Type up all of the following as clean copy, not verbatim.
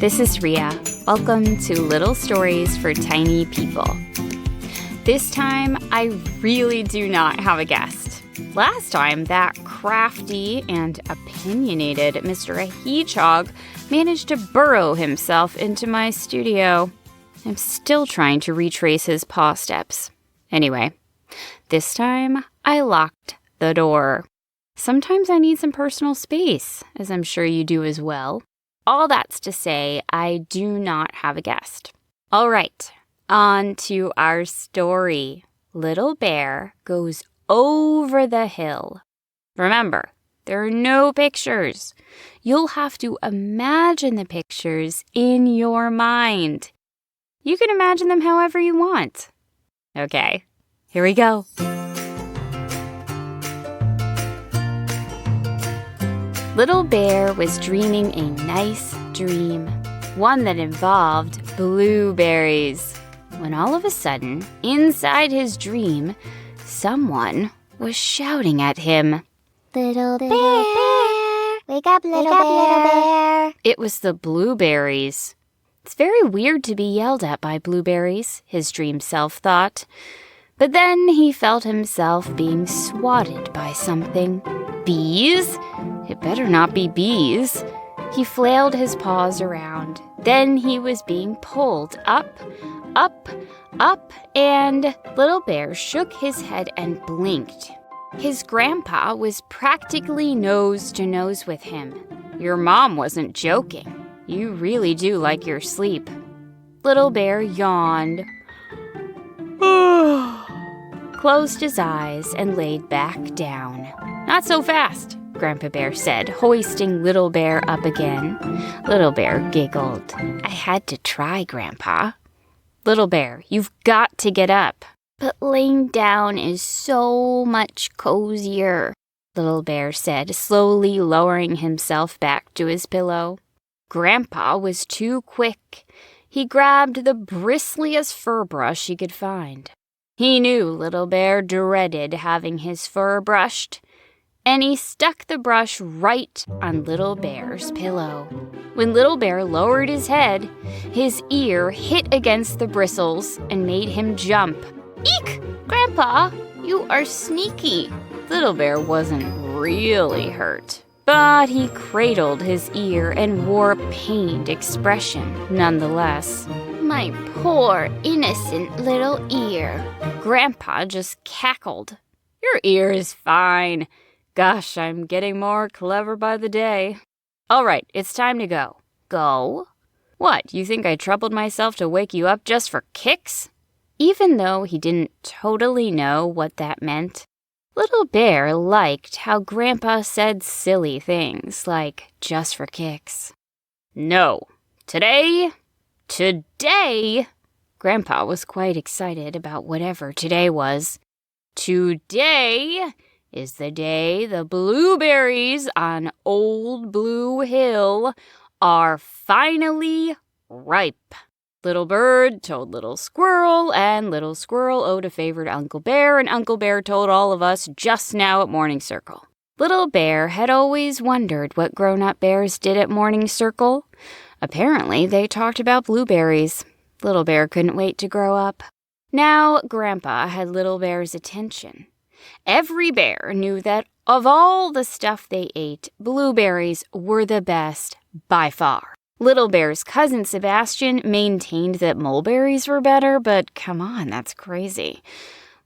this is Ria. Welcome to Little Stories for Tiny People. This time, I really do not have a guest. Last time, that crafty and opinionated Mr. Hedgehog managed to burrow himself into my studio. I'm still trying to retrace his paw steps. Anyway, this time, I locked the door. Sometimes I need some personal space, as I'm sure you do as well. All that's to say, I do not have a guest. All right, on to our story. Little Bear goes over the hill. Remember, there are no pictures. You'll have to imagine the pictures in your mind. You can imagine them however you want. Okay, here we go. Little Bear was dreaming a nice dream, one that involved blueberries, when all of a sudden, inside his dream, someone was shouting at him. Little bear, wake up, little bear. It was the blueberries. It's very weird to be yelled at by blueberries, his dream self thought. But then he felt himself being swatted by something. Bees? It better not be bees. He flailed his paws around. Then he was being pulled up, up, up, and Little Bear shook his head and blinked. His grandpa was practically nose to nose with him. Your mom wasn't joking. You really do like your sleep. Little Bear yawned, closed his eyes, and laid back down. Not so fast, Grandpa Bear said, hoisting Little Bear up again. Little Bear giggled. I had to try, Grandpa. Little Bear, you've got to get up. But laying down is so much cozier, Little Bear said, slowly lowering himself back to his pillow. Grandpa was too quick. He grabbed the bristliest fur brush he could find. He knew Little Bear dreaded having his fur brushed, and he stuck the brush right on Little Bear's pillow. When Little Bear lowered his head, his ear hit against the bristles and made him jump. Eek! Grandpa, you are sneaky. Little Bear wasn't really hurt, but he cradled his ear and wore a pained expression nonetheless. My poor, innocent little ear. Grandpa just cackled. Your ear is fine. Gosh, I'm getting more clever by the day. All right, it's time to go. Go? What, you think I troubled myself to wake you up just for kicks? Even though he didn't totally know what that meant, Little Bear liked how Grandpa said silly things like just for kicks. No, today, Grandpa was quite excited about whatever today was. Today is the day the blueberries on Old Blue Hill are finally ripe. Little Bird told Little Squirrel, and Little Squirrel owed a favor to Uncle Bear, and Uncle Bear told all of us just now at Morning Circle. Little Bear had always wondered what grown-up bears did at Morning Circle. Apparently, they talked about blueberries. Little Bear couldn't wait to grow up. Now, Grandpa had Little Bear's attention. Every bear knew that of all the stuff they ate, blueberries were the best by far. Little Bear's cousin Sebastian maintained that mulberries were better, but come on, that's crazy.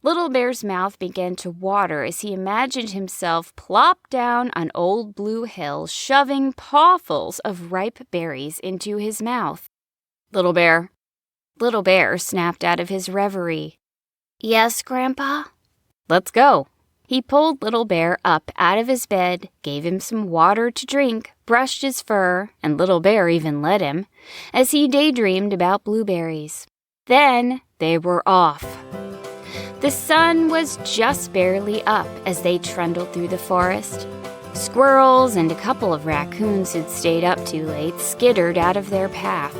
Little Bear's mouth began to water as he imagined himself plopped down on Old Blue Hill, shoving pawfuls of ripe berries into his mouth. Little Bear snapped out of his reverie. Yes, Grandpa? Let's go. He pulled Little Bear up out of his bed, gave him some water to drink, brushed his fur, and Little Bear even let him, as he daydreamed about blueberries. Then they were off. The sun was just barely up as they trundled through the forest. Squirrels and a couple of raccoons who'd stayed up too late skittered out of their path.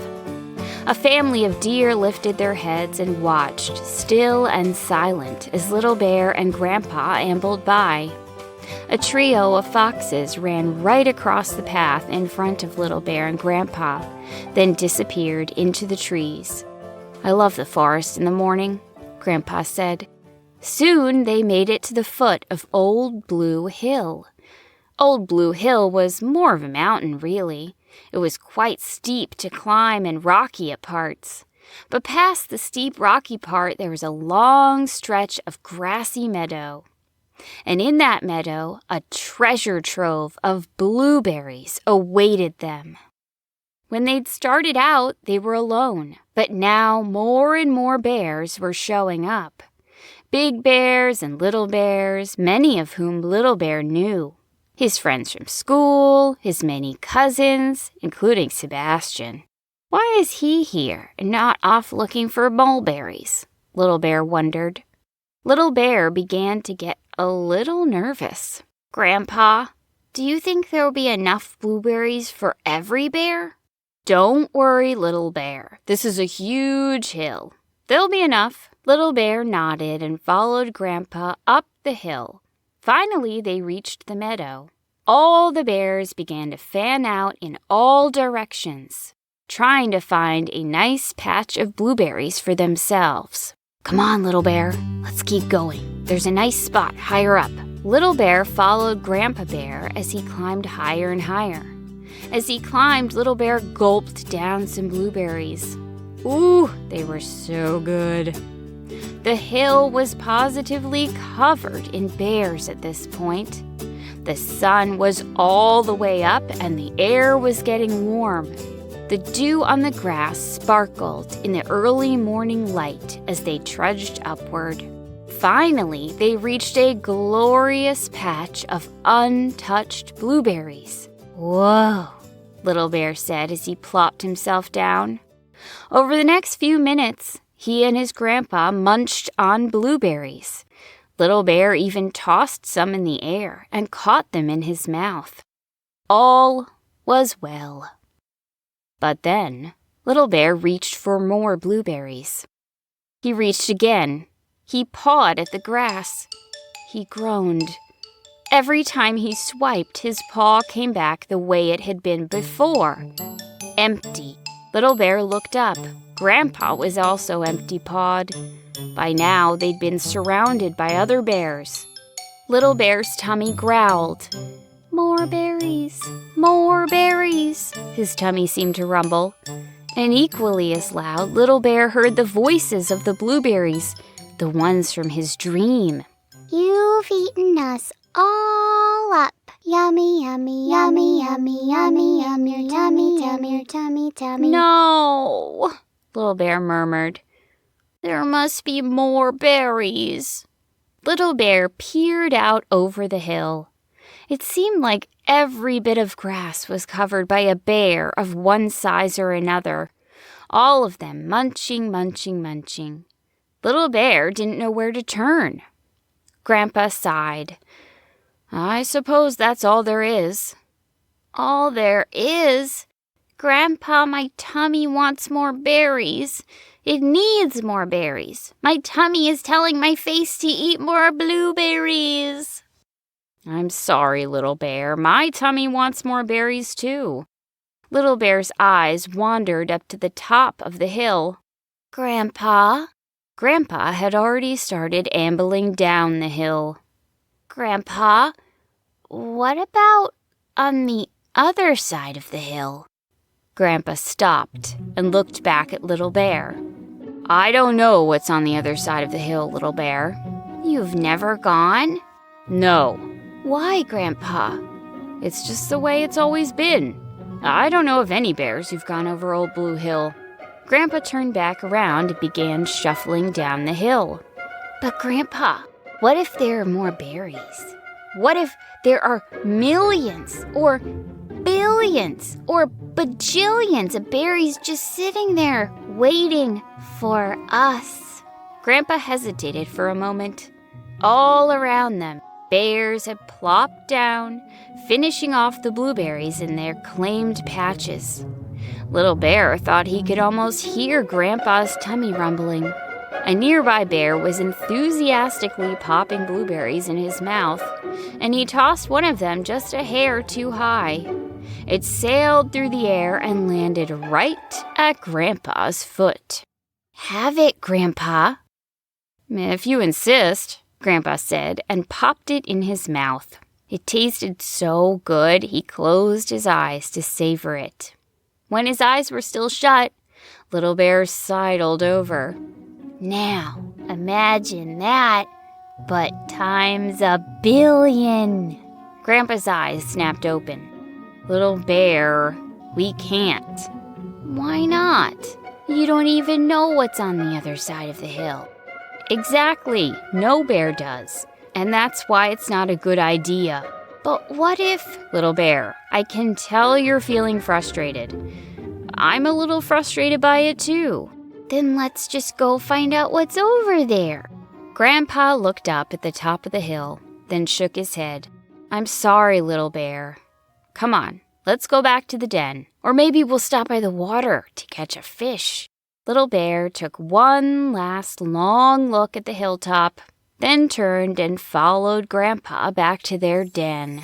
A family of deer lifted their heads and watched, still and silent, as Little Bear and Grandpa ambled by. A trio of foxes ran right across the path in front of Little Bear and Grandpa, then disappeared into the trees. "I love the forest in the morning," Grandpa said. Soon they made it to the foot of Old Blue Hill. Old Blue Hill was more of a mountain, really. It was quite steep to climb and rocky at parts. But past the steep, rocky part, there was a long stretch of grassy meadow. And in that meadow, a treasure trove of blueberries awaited them. When they'd started out, they were alone, but now more and more bears were showing up. Big bears and little bears, many of whom Little Bear knew. His friends from school, his many cousins, including Sebastian. Why is he here and not off looking for mulberries? Little Bear wondered. Little Bear began to get a little nervous. "Grandpa, do you think there will be enough blueberries for every bear?" "Don't worry, Little Bear. This is a huge hill. There'll be enough." Little Bear nodded and followed Grandpa up the hill. Finally, they reached the meadow. All the bears began to fan out in all directions, trying to find a nice patch of blueberries for themselves. "Come on, Little Bear. Let's keep going. There's a nice spot higher up." Little Bear followed Grandpa Bear as he climbed higher and higher. As he climbed, Little Bear gulped down some blueberries. Ooh, they were so good. The hill was positively covered in bears at this point. The sun was all the way up and the air was getting warm. The dew on the grass sparkled in the early morning light as they trudged upward. Finally, they reached a glorious patch of untouched blueberries. "Whoa," Little Bear said as he plopped himself down. Over the next few minutes, he and his grandpa munched on blueberries. Little Bear even tossed some in the air and caught them in his mouth. All was well. But then, Little Bear reached for more blueberries. He reached again. He pawed at the grass. He groaned. Every time he swiped, his paw came back the way it had been before. Empty. Little Bear looked up. Grandpa was also empty-pawed. By now, they'd been surrounded by other bears. Little Bear's tummy growled. "More berries, more berries," his tummy seemed to rumble. And equally as loud, Little Bear heard the voices of the blueberries, the ones from his dream. "You've eaten us all up. Yummy, yummy, yummy, yummy, yummy, yummy, tummy, tummy, tummy, tummy." "No," Little Bear murmured. "There must be more berries." Little Bear peered out over the hill. It seemed like every bit of grass was covered by a bear of one size or another, all of them munching, munching, munching. Little Bear didn't know where to turn. Grandpa sighed. "I suppose that's all there is." "All there is? Grandpa, my tummy wants more berries. It needs more berries. My tummy is telling my face to eat more blueberries." "I'm sorry, Little Bear. My tummy wants more berries, too." Little Bear's eyes wandered up to the top of the hill. "Grandpa?" Grandpa had already started ambling down the hill. "Grandpa, what about on the other side of the hill?" Grandpa stopped and looked back at Little Bear. "I don't know what's on the other side of the hill, Little Bear." "You've never gone?" "No." "Why, Grandpa?" "It's just the way it's always been. I don't know of any bears who've gone over Old Blue Hill." Grandpa turned back around and began shuffling down the hill. "But Grandpa, what if there are more berries? What if there are millions or billions or bajillions of berries just sitting there waiting for us?" Grandpa hesitated for a moment. All around them, bears had plopped down, finishing off the blueberries in their claimed patches. Little Bear thought he could almost hear Grandpa's tummy rumbling. A nearby bear was enthusiastically popping blueberries in his mouth, and he tossed one of them just a hair too high. It sailed through the air and landed right at Grandpa's foot. "Have it, Grandpa." "If you insist," Grandpa said, and popped it in his mouth. It tasted so good he closed his eyes to savor it. When his eyes were still shut, Little Bear sidled over. "Now, imagine that, but times 1,000,000,000. Grandpa's eyes snapped open. "Little Bear, we can't." "Why not? You don't even know what's on the other side of the hill." "Exactly, no bear does. And that's why it's not a good idea." "But what if—" "Little Bear, I can tell you're feeling frustrated. I'm a little frustrated by it too." "Then let's just go find out what's over there." Grandpa looked up at the top of the hill, then shook his head. "I'm sorry, Little Bear. Come on, let's go back to the den. Or maybe we'll stop by the water to catch a fish." Little Bear took one last long look at the hilltop, then turned and followed Grandpa back to their den.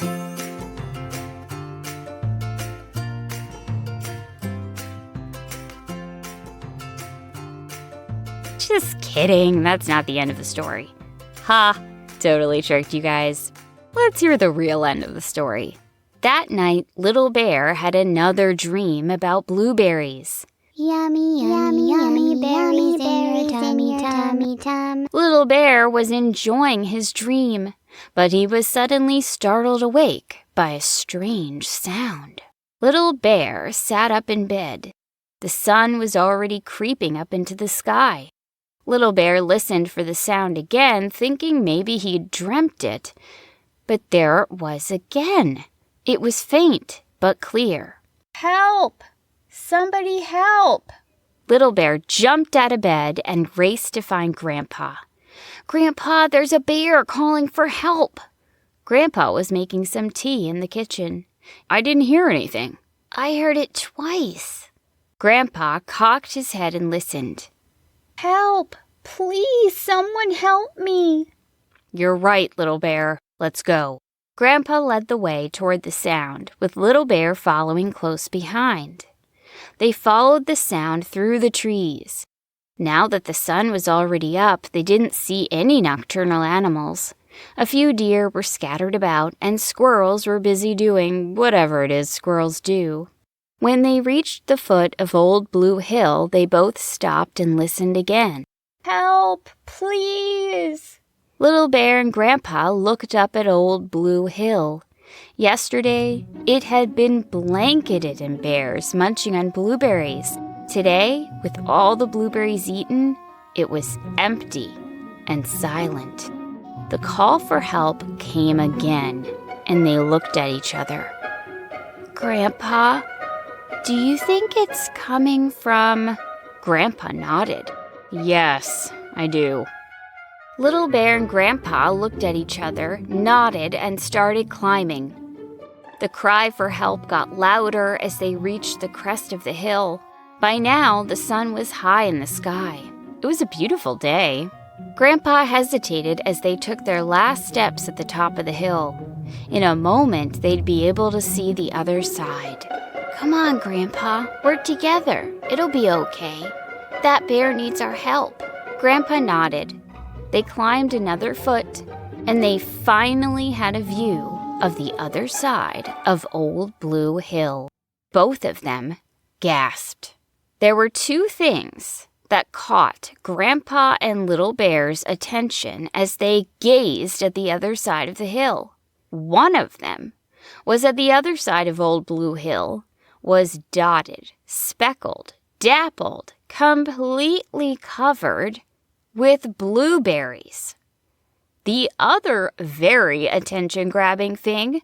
Just kidding, that's not the end of the story. Ha, totally tricked you guys. Let's hear the real end of the story. That night, Little Bear had another dream about blueberries. Yummy, yummy, yummy berries in your tummy, tummy, tum. Little Bear was enjoying his dream, but he was suddenly startled awake by a strange sound. Little Bear sat up in bed. The sun was already creeping up into the sky. Little Bear listened for the sound again, thinking maybe he'd dreamt it. But there it was again. It was faint, but clear. "Help! Somebody help!" Little Bear jumped out of bed and raced to find Grandpa. "Grandpa, there's a bear calling for help." Grandpa was making some tea in the kitchen. "I didn't hear anything." "I heard it twice." Grandpa cocked his head and listened. "Help! Please, someone help me." "You're right, Little Bear. Let's go." Grandpa led the way toward the sound, with Little Bear following close behind. They followed the sound through the trees. Now that the sun was already up, they didn't see any nocturnal animals. A few deer were scattered about, and squirrels were busy doing whatever it is squirrels do. When they reached the foot of Old Blue Hill, they both stopped and listened again. "Help, please!" Little Bear and Grandpa looked up at Old Blue Hill. Yesterday, it had been blanketed in bears munching on blueberries. Today, with all the blueberries eaten, it was empty and silent. The call for help came again, and they looked at each other. "Grandpa, do you think it's coming from—" Grandpa nodded. "Yes, I do." Little Bear and Grandpa looked at each other, nodded, and started climbing. The cry for help got louder as they reached the crest of the hill. By now, the sun was high in the sky. It was a beautiful day. Grandpa hesitated as they took their last steps at the top of the hill. In a moment, they'd be able to see the other side. "Come on, Grandpa. We're together. It'll be okay. That bear needs our help." Grandpa nodded. They climbed another foot, and they finally had a view of the other side of Old Blue Hill. Both of them gasped. There were two things that caught Grandpa and Little Bear's attention as they gazed at the other side of the hill. One of them was at the other side of Old Blue Hill, was dotted, speckled, dappled, completely covered with blueberries. The other very attention-grabbing thing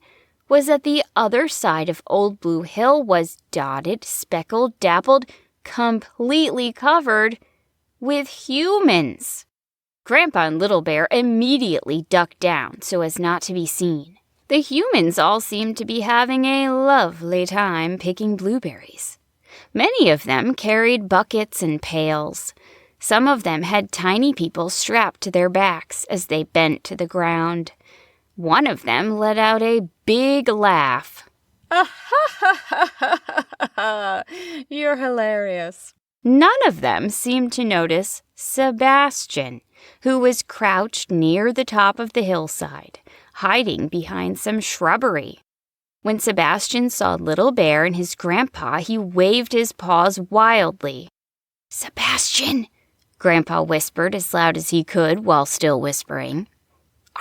was that the other side of Old Blue Hill was dotted, speckled, dappled, completely covered with humans. Grandpa and Little Bear immediately ducked down so as not to be seen. The humans all seemed to be having a lovely time picking blueberries. Many of them carried buckets and pails. Some of them had tiny people strapped to their backs as they bent to the ground. One of them let out a big laugh. You're hilarious. None of them seemed to notice Sebastian, who was crouched near the top of the hillside, hiding behind some shrubbery. When Sebastian saw Little Bear and his grandpa, he waved his paws wildly. "Sebastian," Grandpa whispered as loud as he could while still whispering.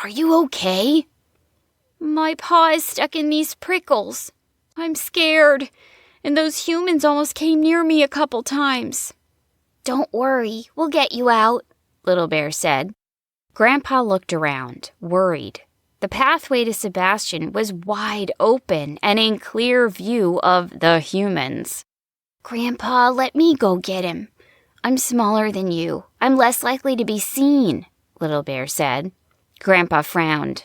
"Are you okay?" "My paw is stuck in these prickles. I'm scared, and those humans almost came near me a couple times." "Don't worry, we'll get you out," Little Bear said. Grandpa looked around, worried. The pathway to Sebastian was wide open and in clear view of the humans. "Grandpa, let me go get him. I'm smaller than you. I'm less likely to be seen," Little Bear said. Grandpa frowned.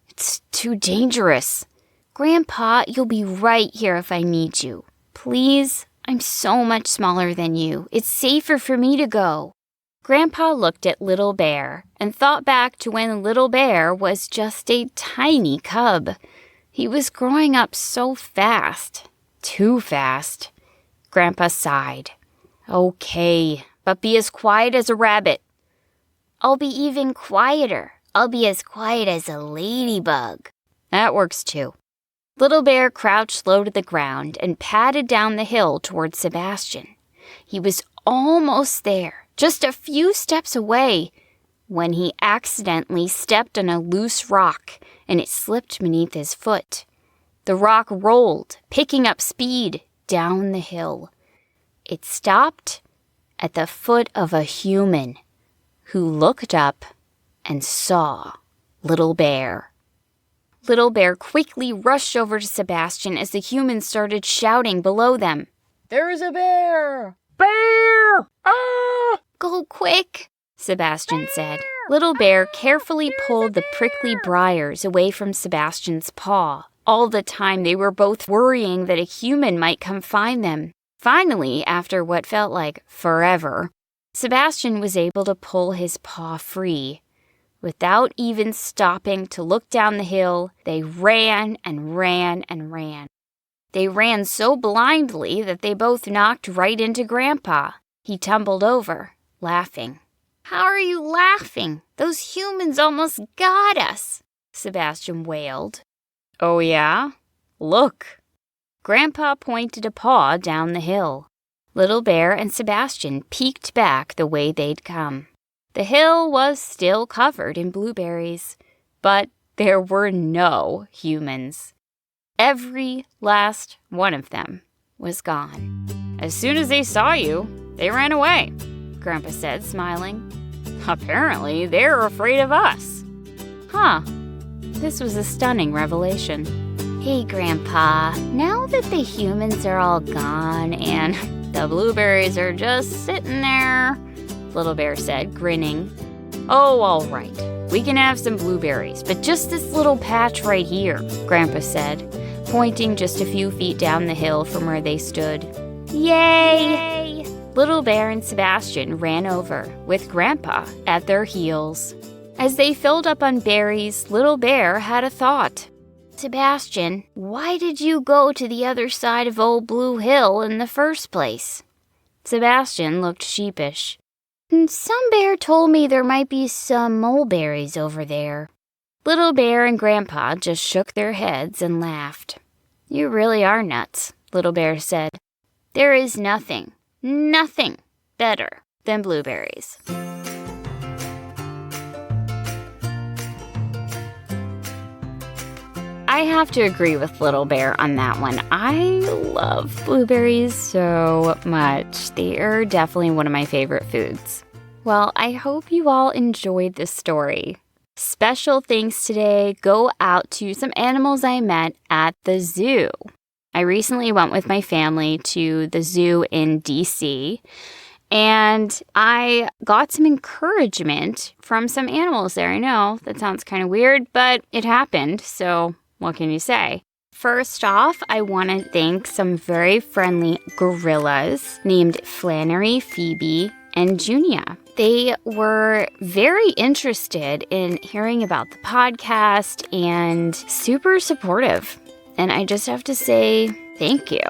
"It's too dangerous." "Grandpa, you'll be right here if I need you. Please, I'm so much smaller than you. It's safer for me to go." Grandpa looked at Little Bear and thought back to when Little Bear was just a tiny cub. He was growing up so fast. Too fast. Grandpa sighed. "Okay, but be as quiet as a rabbit." "I'll be even quieter. I'll be as quiet as a ladybug." "That works too." Little Bear crouched low to the ground and padded down the hill toward Sebastian. He was almost there, just a few steps away, when he accidentally stepped on a loose rock and it slipped beneath his foot. The rock rolled, picking up speed down the hill. It stopped at the foot of a human who looked up and saw Little Bear. Little Bear quickly rushed over to Sebastian as the humans started shouting below them. "There is a bear! Bear! Ah!" "Go quick," Sebastian said. Little Bear carefully pulled the prickly briars away from Sebastian's paw. All the time they were both worrying that a human might come find them. Finally, after what felt like forever, Sebastian was able to pull his paw free. Without even stopping to look down the hill, they ran and ran and ran. They ran so blindly that they both knocked right into Grandpa. He tumbled over, laughing. "How are you laughing? Those humans almost got us," Sebastian wailed. "Oh yeah? Look." Grandpa pointed a paw down the hill. Little Bear and Sebastian peeked back the way they'd come. The hill was still covered in blueberries, but there were no humans. Every last one of them was gone. "As soon as they saw you, they ran away," Grandpa said, smiling. "Apparently, they're afraid of us." Huh. This was a stunning revelation. "Hey, Grandpa, now that the humans are all gone and the blueberries are just sitting there," Little Bear said, grinning. "Oh, all right. We can have some blueberries, but just this little patch right here," Grandpa said, pointing just a few feet down the hill from where they stood. "Yay!" Little Bear and Sebastian ran over, with Grandpa at their heels. As they filled up on berries, Little Bear had a thought. "Sebastian, why did you go to the other side of Old Blue Hill in the first place?" Sebastian looked sheepish. "Some bear told me there might be some mulberries over there." Little Bear and Grandpa just shook their heads and laughed. "You really are nuts," Little Bear said. "There is nothing better than blueberries." I have to agree with Little Bear on that one. I love blueberries so much. They are definitely one of my favorite foods. Well, I hope you all enjoyed this story. Special thanks today go out to some animals I met at the zoo. I recently went with my family to the zoo in DC, and I got some encouragement from some animals there. I know that sounds kind of weird, but it happened, so what can you say? First off, I want to thank some very friendly gorillas named Flannery, Phoebe, and Junia. They were very interested in hearing about the podcast and super supportive. And I just have to say thank you.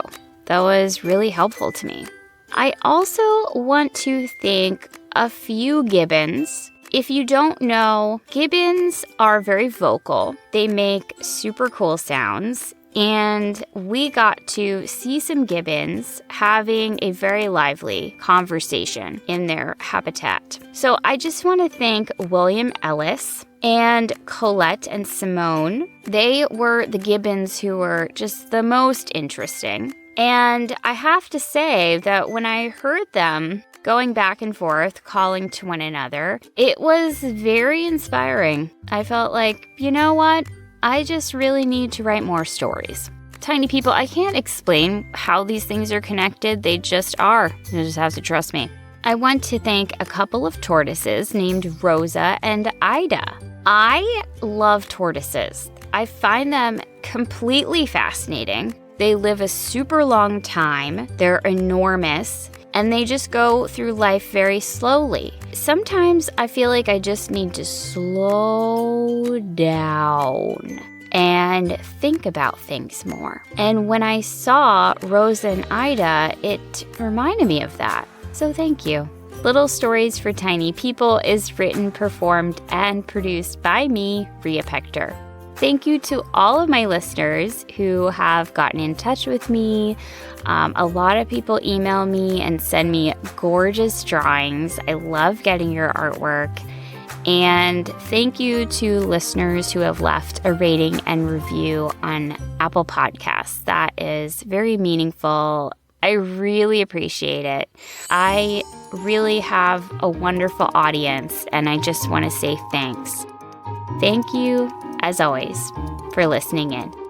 That was really helpful to me. I also want to thank a few gibbons. If you don't know, gibbons are very vocal. They make super cool sounds. And we got to see some gibbons having a very lively conversation in their habitat. So I just want to thank William Ellis and Colette and Simone. They were the gibbons who were just the most interesting. And I have to say that when I heard them going back and forth, calling to one another, it was very inspiring. I felt like, you know what? I just really need to write more stories. Tiny people, I can't explain how these things are connected. They just are. You just have to trust me. I want to thank a couple of tortoises named Rosa and Ida. I love tortoises. I find them completely fascinating. They live a super long time. They're enormous. And they just go through life very slowly. Sometimes I feel like I just need to slow down and think about things more. And when I saw Rosa and Ida, it reminded me of that. So thank you. Little Stories for Tiny People is written, performed, and produced by me, Rhea Pector. Thank you to all of my listeners who have gotten in touch with me. A lot of people email me and send me gorgeous drawings. I love getting your artwork. And thank you to listeners who have left a rating and review on Apple Podcasts. That is very meaningful. I really appreciate it. I really have a wonderful audience, and I just want to say thanks. Thank you, as always, for listening in.